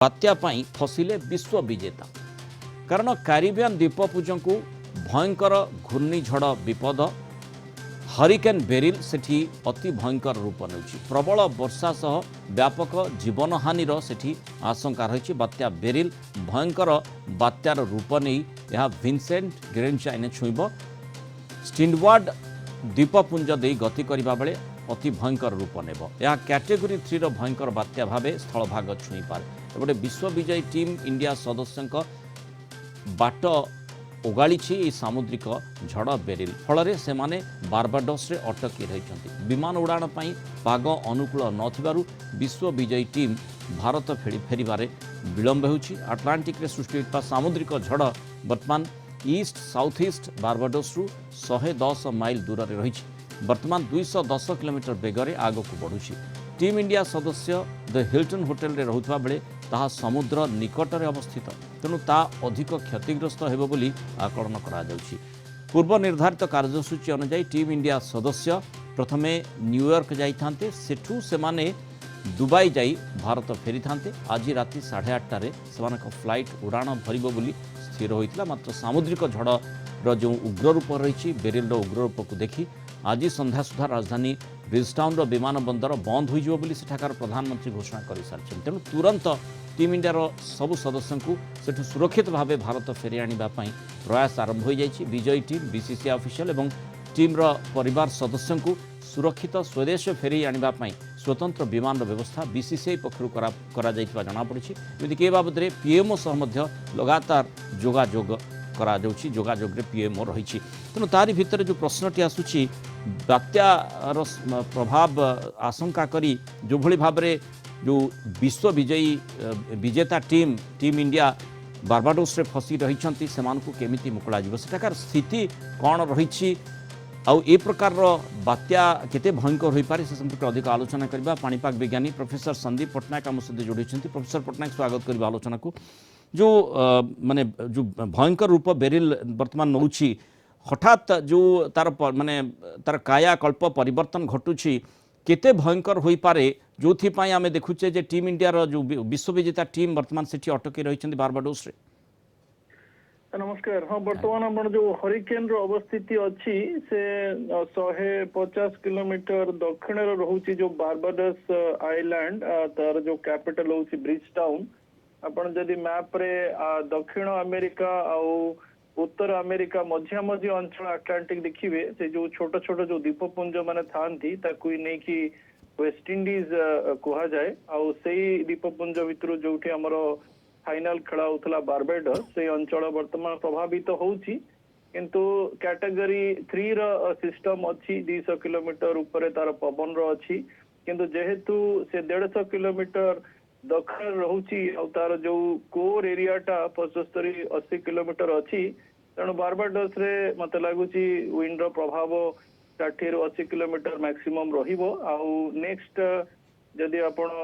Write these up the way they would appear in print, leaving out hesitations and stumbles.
बात्या पाई फसिले विश्व विजेता कारण कैरिबियन द्वीपपुंज को भयंकर घूर्णिझड़ विपद हरिकेन बेरिल सेठी अति भयंकर रूप नेउछि प्रबल वर्षा सह व्यापक जीवनहानिर सेठी आशंका रही बात्या बेरिल भयंकर बात्यार रूप नहीं यह विंसेंट ग्रेनचाइन छुईब स्टिंडवार्ड द्वीपपुंज दे गति करबा बेले अति भयंकर रूप नेब यह कैटेगोरी 3 भयंकर बात्या भावे स्थलभाग छुई पारे एपटे विश्व विजयी टीम इंडिया सदस्यों बाट ओगाड़ी सामुद्रिक झड़ बेरिल फल से बारबाडोस रे अटकी रही विमान उड़ाण पर पाग अनुकूल नथिबारु विश्व विजयी टीम भारत फेरिबारे विलंब होउछि अटलांटिक रे सृष्टि होइता सामुद्रिक झड़ वर्तमान ईस्ट साउथ ईस्ट बारबाडोस रु 110 माइल दूर रे रही वर्तमान 210 किलोमीटर बेगरे आगक बढ़ुछि टीम इंडिया सदस्य द हिल्टन होटेल रे रहुथबा बेले ताहा समुद्र निकट में अवस्थित तेणु ता अधिक क्षतिग्रस्त हेबो बोली आकलन करा जाउछि पूर्व निर्धारित कार्यसूची अनुसार टीम इंडिया सदस्य प्रथमे न्यूयॉर्क जाइथांते सेठू सेमाने दुबई जाई भारत फेरी थांते आज राति 8:30 सेमानक फ्लाइट उड़ाण भरिबो बोली स्थिर होइतला मात्र सामुद्रिक झड़ जो उग्र रूप रही बेरिल उग्र रूप को देखी आज संध्या सुधा राजधानी ब्रिजटाउन विमान बंदर बंद हो सेठाकार प्रधानमंत्री घोषणा कर सारी तेणु तुरंत टीम इंडिया सबु सदस्यों को सेठु सुरक्षित भाव भारत फेरी आने प्रयास आरंभ हो जाए विजयी टीम बीसीसीआई ऑफिशियल और टीम परिवार सदस्यों को सुरक्षित स्वदेश फेरी आने स्वतंत्र विमान व्यवस्था बीसीसीआई पक्षर जनापड़ी एमतीक ए बाबद पीएमओ सह लगातार जोगाजोग जोगाजोग पीएमओ रही तेणु तारी भितर जो प्रश्नटी आसूची बात्यार प्रभाव आशंका करी जो भली भाव में जो विश्व विजयी विजेता टीम इंडिया बारबाडोस रे फसी रही से केमिति मुकुला सेठाकार स्थिति कौन रही आउ ए प्रकार बात्या केते भयंकर हो पारे से संपर्क अधिक आलोचना करबा पाणीपाग विज्ञानी प्रोफेसर संदीप पटनायक आम सहित जोड़ी प्रोफेसर पटनायक स्वागत करबा आलोचना को जो माने जो भयंकर रूप बेरिल वर्तमान नौछि हठात जो तार माने तार कायाकल्प परिवर्तन घटुछि केते भयंकर हो पारे जो आम देखुचे जे टीम इंडिया जो विश्व विजेता टीम वर्तमान सेठी अटकी रही बारबाडोस रे नमस्कार हाँ बर्तमान आपण जो हरिकेन रो अवस्थिति अच्छी से 150 किलोमीटर दक्षिण रोचे जो बारबाडोस आइलैंड तार जो कैपिटल होची ब्रिज टाउन आपण जदि मैप रे दक्षिण अमेरिका आउ उत्तर अमेरिका मझिया मझी अंचल अटलांटिक देखिए से जो छोट छोट जो द्वीपपुंज माने थांती ताकू नहीं कि वेस्ट इंडीज कहा जाए आउ सेही द्वीपपुंज भितर जोठी हमर फाइनल खेला होता बारबाडोस से अंचल वर्तमान प्रभावित होउची किंतु कैटेगरी 3 रो सिस्टम अच्छी 200 किलोमीटर ऊपर तार पवन रो अच्छी किंतु जेहेतु से 150 किलोमीटर दक्षिण रोची तार जो कोर एरियाटा 75-80 किलोमीटर अच्छी तेणु बारबाडोस रे मत लगुच विंड रो प्रभाव 60-80 किलोमीटर मैक्सिमम रहिबो आउ नेक्स्ट जदि आपण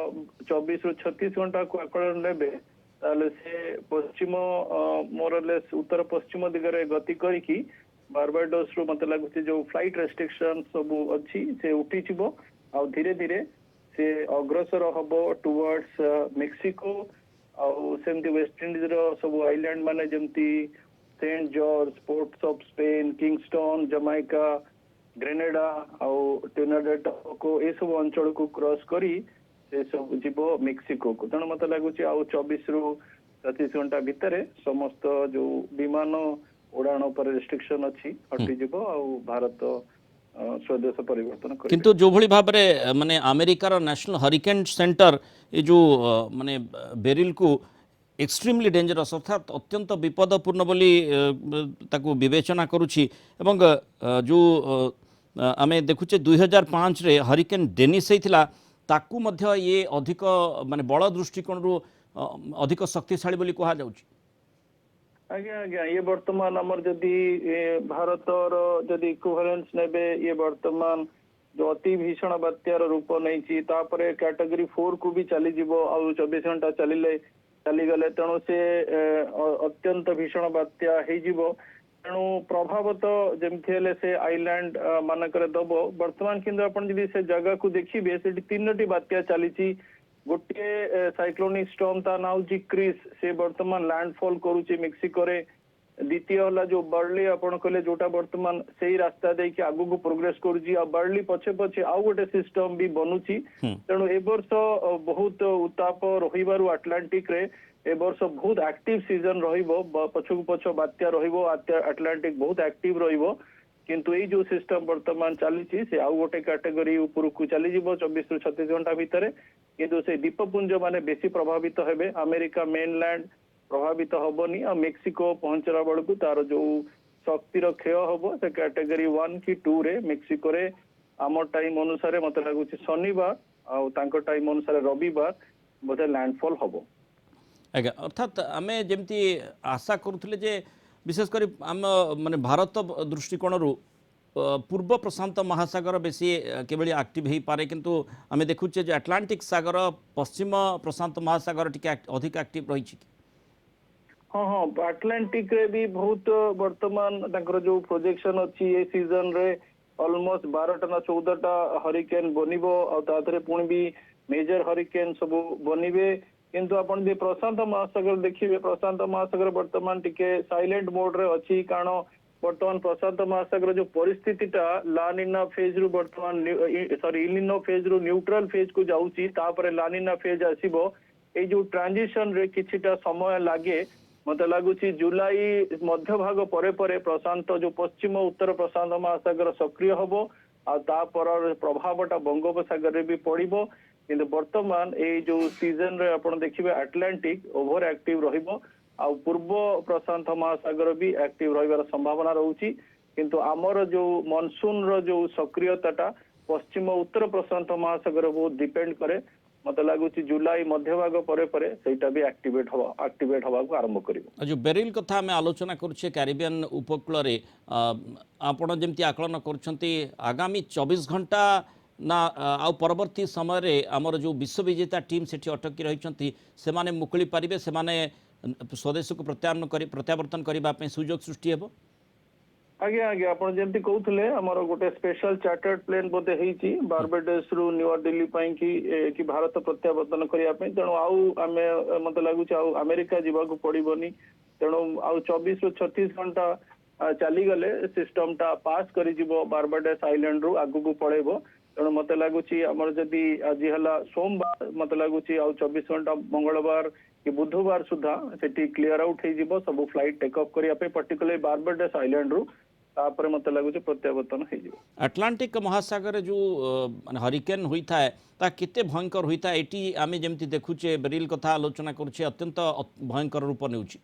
24-36 घंटा को आकलन लेबे ताले से पश्चिम मोरलेस उत्तर पश्चिम दिगरे गति करिकी बारबाडोस रो मत लगुच जो फ्लाइट रेस्ट्रिक्शन सब अच्छी से उठी छिबो आ धीरे धीरे से अग्रसर हबो टुवर्ड्स मेक्सिको आउ सेमती वेस्ट इंडीज रो सब आइलैंड माने जेमती Saint George ports of Spain Kingston Jamaica Grenada आउ ट्रिनिडाद को ए सब अंचल को क्रॉस करी से सब जीव मेक्सिको को तेणु मत लगुच आउ 24-37 घंटा भितर समस्त जो विमान उड़ान पर रेस्ट्रिक्शन अच्छी हटिଯିव आउ भारत स्वदेश परिवर्तन कर किंतु जो भली भाव में माने अमेरिकार नेशनल हरिकेन सेंटर ये जो माने बेरिल को एक्सट्रीमली डेंजरस अर्थात अत्यंत विपदपूर्ण बोली ताकू विवेचना करुछि एवं जो आमे देखुचे 2005 रे हरिकेन डेनिस होइथिला ताकू मध्य ये अधिक माने बड़ दृष्टिकोण रु अधिक शक्तिशाली बोली कहा जाउछि आज्ञा आज्ञा ये वर्तमान आमर जदि भारतर जदि इक्विवेलेंस नेबे ये वर्तमान जो अति भीषण बात्यार रूप नहीं तापरे कैटेगरी 4 को भी चली जीवो आ 24 घंटा चली गले तेणु से अत्यंत भीषण बात्या हे जीवो तेणु प्रभाव तो जमती हेले से आइलैंड मानकर दब वर्तमान किंतु आपण जदि से जगह को देखिबे से 3टी बात्या चली गोटे साइक्लोनिक स्टॉर्म ता ना होची क्रिस से वर्तमान लैंडफॉल करूची मेक्सिको रे द्वितीय होला जो बर्ली आपण कहले जोटा वर्तमान सेही रास्ता दे कि आगु को प्रोग्रेस करूची आ बर्ली पछे पछे आउ गोटे सिस्टम भी बनूची तेणु ए वर्ष बहुत उताप रहिबारु अटलांटिक रे ए वर्ष बहुत एक्टिव सीजन रहिबो पछकु पछ बात्या रहिबो अटलांटिक बहुत एक्टिव रहिबो किंतु ये जो सिस्टम वर्तमान चली से आउ गोटे कैटेगरी ऊपर को चली जीवो 24 रु 36 घंटा भितर किंतु से द्वीपपुंज माने बेसी प्रभावित हेबे अमेरिका मेनलैंड प्रभावित हबनी आ मेक्सिको पहुंचला बेलू तार जो शक्तिर क्षय हम से कैटेगरी 1 कि 2 रे मेक्सिको रे आम टाइम अनुसार मत लगुच शनिवार आउ टाइम अनुसार रविवार बोधे लैंडफॉल हम आज्ञा अर्थात आम जमी आशा करुले जे विशेषकर आम माने भारत दृष्टिकोण पूर्व प्रशांत महासागर बेसी केवल एक्टिव हो पारे किंतु आम देखुचे जे अटलांटिक सागर पश्चिम प्रशांत महासागर टिके अधिक एक्टिव रही हाँ हाँ अटलांटिक रे भी बहुत वर्तमान तांकर जो प्रोजेक्शन अच्छी ये सीजन रे ऑलमोस्ट 12टा ना 14टा हरिकेन बनिबो आ ताथरे पुणी भी मेजर हरिकेन सब बनिबे किंतु आपण जे प्रशांत महासागर देखिए प्रशांत महासागर वर्तमान टिके साइलेंट मोड रे अच्छी कारण वर्तमान प्रशांत महासागर जो परिस्थितिटा लानिना फेज रु वर्तमान सॉरी इलिनो फेज रु न्यूट्रल फेज को जाउची तापर लानिना फेज आसीबो ए जो ट्रांजिशन रे किछिटा समय लागे मत लगुच जुलाई मध्य भाग परे परे प्रशांत जो पश्चिम उत्तर प्रशांत महासागर सक्रिय हम आपर प्रभावटा बंगोपसागर रे भी पड़ो किंतु वर्तमान ये जो सीजन रे आपण देखिबे अटलांटिक ओवर एक्टिव रहिबो आ पूर्व प्रशांत महासागर भी एक्टिव रहिबार संभावना रहउची किंतु आमर जो मानसून रो जो सक्रियताटा पश्चिम उत्तर प्रशांत महासागर बहुत डिपेंड करे मत लगुच जुलाई मध्य भाग परे परे सेटा भी एक्टिवेट हवा को आरंभ करिवो जो बेरिल कथा आम आलोचना करुचे कैरिबियन उपकूल रे आपण जेमती आकलन करुछंती आगामी 24 घंटा ना आउ परवर्ती समय रे आमर जो विश्व विजेता टीम सेठी अटकी रहिछंती सेमाने मुकुली पारिबे सेमाने स्वदेश को प्रत्यावर्तन करबा पे सुयोग सृष्टि हेबो आज्ञा आज्ञा आपण जेमती कहउथले हमर गोटे स्पेशल चार्टर्ड प्लेन बोते हेची बारबाडोस रु न्यू दिल्ली पई कि भारत प्रत्यावर्तन करिया पे तेणु आउ आमे मत लागुच आउ अमेरिका जीवा को पड़िबनी तेणु आउ 24 रु 36 घंटा चली गले सिस्टम टा पास करि जीवो बारबाडोस आइलैंड रु आगु को पळेबो तेणु मत लगुच आमर जदि आज हला सोमवार मत लगुच आउ 24 घंटा मंगलवार कि बुधवार सुधा सेठी क्लियर आउट हो जीवो सब फ्लाइट टेक ऑफ करिया पे पर्टिकुलर बारबाडोस आइलैंड रु तापर मत लगुच प्रत्यावर्तन हो जीवो अटलांटिक महासागर जो हरिकेन होता है ता किते भयंकर होता है एटी आमे जेमती देखुचे बेरिल कथा आलोचना करुचे अत्यंत भयंकर रूप नेउची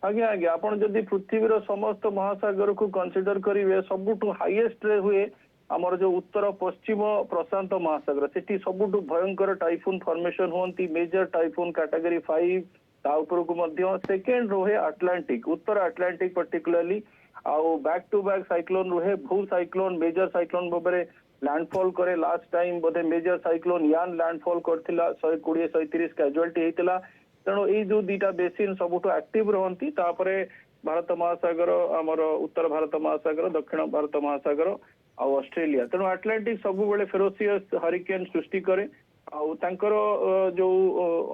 आज्ञा आज्ञा आपण जदि पृथ्वीर समस्त महासागर को कंसीडर करिवे सबुठु हाईएस्ट रे हुए आमर जो उत्तर पश्चिम प्रशांत महासागर सेठी सबुठु भयंकर टाइफून फॉर्मेशन होती मेजर टाइफून कैटेगरी 5 ता ऊपर को मध्य सेकेंड रोहे अटलांटिक उत्तर अटलांटिक पर्टिकुलरली आउ बैक टू बैक साइक्लोन रुहे भू साइक्लोन मेजर साइक्लोन बबरे लैंडफॉल करे लास्ट टाइम बोधे मेजर साइक्लोन यान लैंडफॉल करथिला 120 130 कैजुअलिटी हेतिला तेणु ये जो दीटा बेसिन सबुठु एक्टिव रहंती तापरे भारत महासागर आमर उत्तर भारत महासागर दक्षिण भारत महासागर आ ऑस्ट्रेलिया तेणु अटलांटिक सब बेले फेरोसियस हरिकेन सृष्टि करे आउ तांकर जो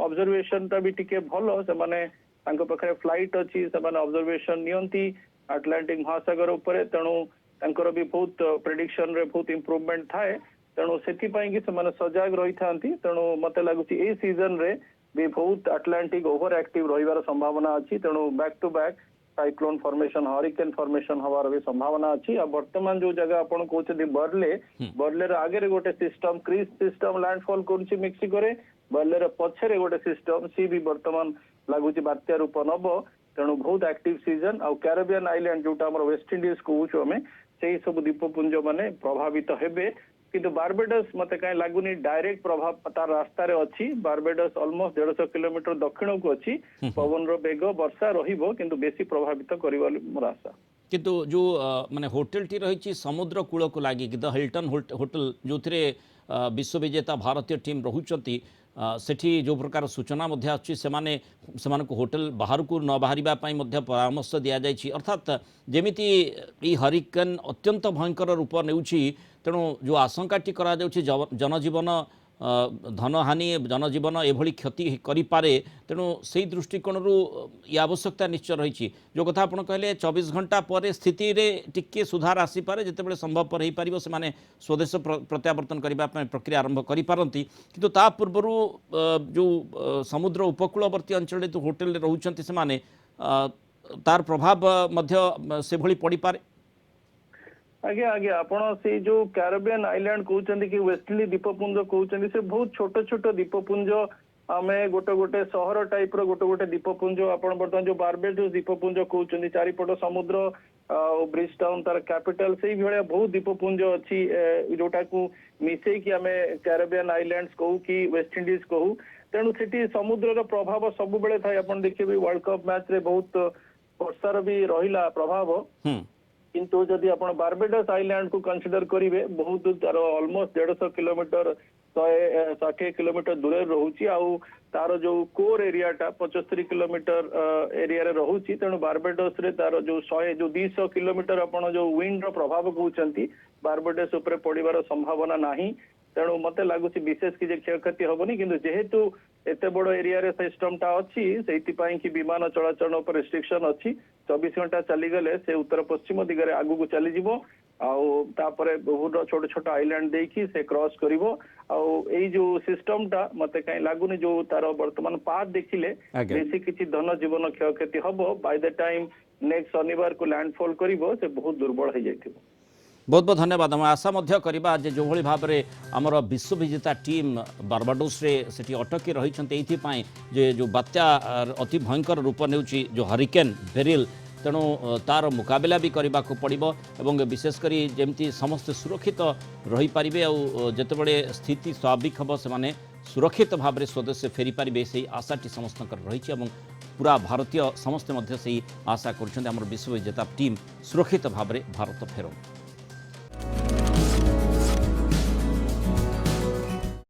ऑब्जर्वेशन ता भी टिके भलो से माने तांको पखरे फ्लाइट अछि से माने ऑब्जर्वेशन नियंती अटलांटिक महासागर ऊपर तेणु तांकर भी बहुत प्रेडिक्शन रे बहुत इंप्रूवमेंट थाए तेणु सेथि पई कि से माने सजाग रही थांती तेणु मते लागुची ए सीजन रे भी बहुत अटलांटिक ओवर एक्टिव रहिबार संभावना अछि तेणु back to back cyclone formation hurricane formation हवार भी संभावना अच्छी आ वर्तमान जो जगह आपण कहते बर्ले रे आगे रे गोटे सिस्टम क्रीज सिस्टम लैंडफॉल करूची मेक्सिको रे बर्ले रे पछरे गोटे सिस्टम सी भी वर्तमान लागुची बात्या रूप नब तेणु बहुत एक्टिव सीजन आ कैरिबियन आइलैंड जोटा हमर वेस्ट इंडीज कहूछु हमें सेही सब द्वीपपुंज माने प्रभावित हेबे किंतु बारबाडोस मते काई लागुनी डायरेक्ट प्रभाव तार रास्ता रे अछि बारबाडोस ऑलमोस्ट 150 किलोमीटर दक्षिण को अछि पवन रो बेग वर्षा रहिबो किंतु बेसी प्रभावित करिवा मोर आशा किंतु जो माने होटल टी रही समुद्र कूल को लगी द हिल्टन होटल जो थे विश्व विजेता भारतीय टीम रहुचंती सेठी जो प्रकार सूचना मध्य आछि सेमाने को होटल बाहर को न बाहरिबा पई मध्य परामर्श दिया जायछि अर्थात जेमिति ई हरिकेन अत्यंत भयंकर रूप नेउछि तेणु जो आशंकाटी करा जाउछि जनजीवन धनहानि जनजीवन एभली क्षति करिपारे तेणु से दृष्टिकोण ये आवश्यकता निश्चय रही जो कथा आप कहले 24 घंटा पर स्थिति रे टिके सुधार आसीपारे जितेबाला संभवपर हो पार से स्वदेश प्रत्यावर्तन करने प्रक्रिया आरंभ करिपारती किंतु ता पूर्व जो समुद्र उपकूलवर्ती अंचल जो होटेल रोचंती से तार प्रभाव मध्य से भली पड़ी पारे। आज्ञा आज्ञा आपण से जो कैरेबियन आइलैंड कहते कि वेस्टइंडीज द्वीपपुंज कहते से बहुत छोट छोट द्वीपपुंज आमे गोटे गोटे सहर टाइप रो गोटे गोटे द्वीपपुंज आपण बर्तमान जो बारबेडोस द्वीपपुंज कहते चारिपट समुद्र ब्रिज टाउन तार कैपिटल से भाया बहुत द्वीपपुंज अच्छी जोटा को मिसई कि आमे कैरेबियन आइलैंड्स कहू कि वेस्टइंडीज कहू तेणु सेठी समुद्र रो प्रभाव सब बेले थाए आपण देखिबे वर्ल्ड कप मैच रे बहुत वर्षार भी रहिला प्रभाव किंतु जदि आप बारबेडोस आइलैंड को कंसीडर करेंगे बहुत तार ऑलमोस्ट 150 किलोमीटर 160 किलोमीटर दूर रोचे आउ तार जो कोर एरियाटा 75 किलोमीटर एरिया रोचे तेणु बारबेडोस रे तार जो 200 किलोमीटर आपण जो विंड रो प्रभाव कहते बारबेडोस उपरे पड़िबार संभावना नाही तेणु मत लगुच विशेष किसी क्षयक्षति हेनी कि जेहेतु एत बड़ एरिया सिस्टमटा अच्छी से कि विमान चलाचल पर रेस्ट्रिक्शन अच्छी 24 घंटा चलीगले से उत्तर पश्चिम दिगरे आगु को चलीज बहुत छोट छोट आइलैंड देखी से क्रॉस करी जो सिस्टमटा मत कहीं लगुनि जो तार वर्तमान पाथ देखिले बेसी किसी धन जीवन क्षयक्षति हम बाय द टाइम नेक्स्ट शनिवार को लैंडफॉल करिवो से बहुत दुर्बल हो जाइथिबो। बहुत बहुत धन्यवाद। हम आशा करवा जो भाव में आमर विश्व विजेता टीम बारबाडोस रे सेठी अटकी रही जो बात्या अति भयंकर रूप नेउची जो हरिकेन बेरिल तेणु तार मुकाबला भी करने को पड़ो एवं विशेषकर जमती समस्ते सुरक्षित रही पारे आते स्थिति स्वाभाविक हम से सुरक्षित भाव में स्वदेश फेरी पारे से आशाटी समस्त रही पूरा भारतीय समस्ते से आशा कर विश्व विजेता टीम सुरक्षित भाव में भारत फेरन।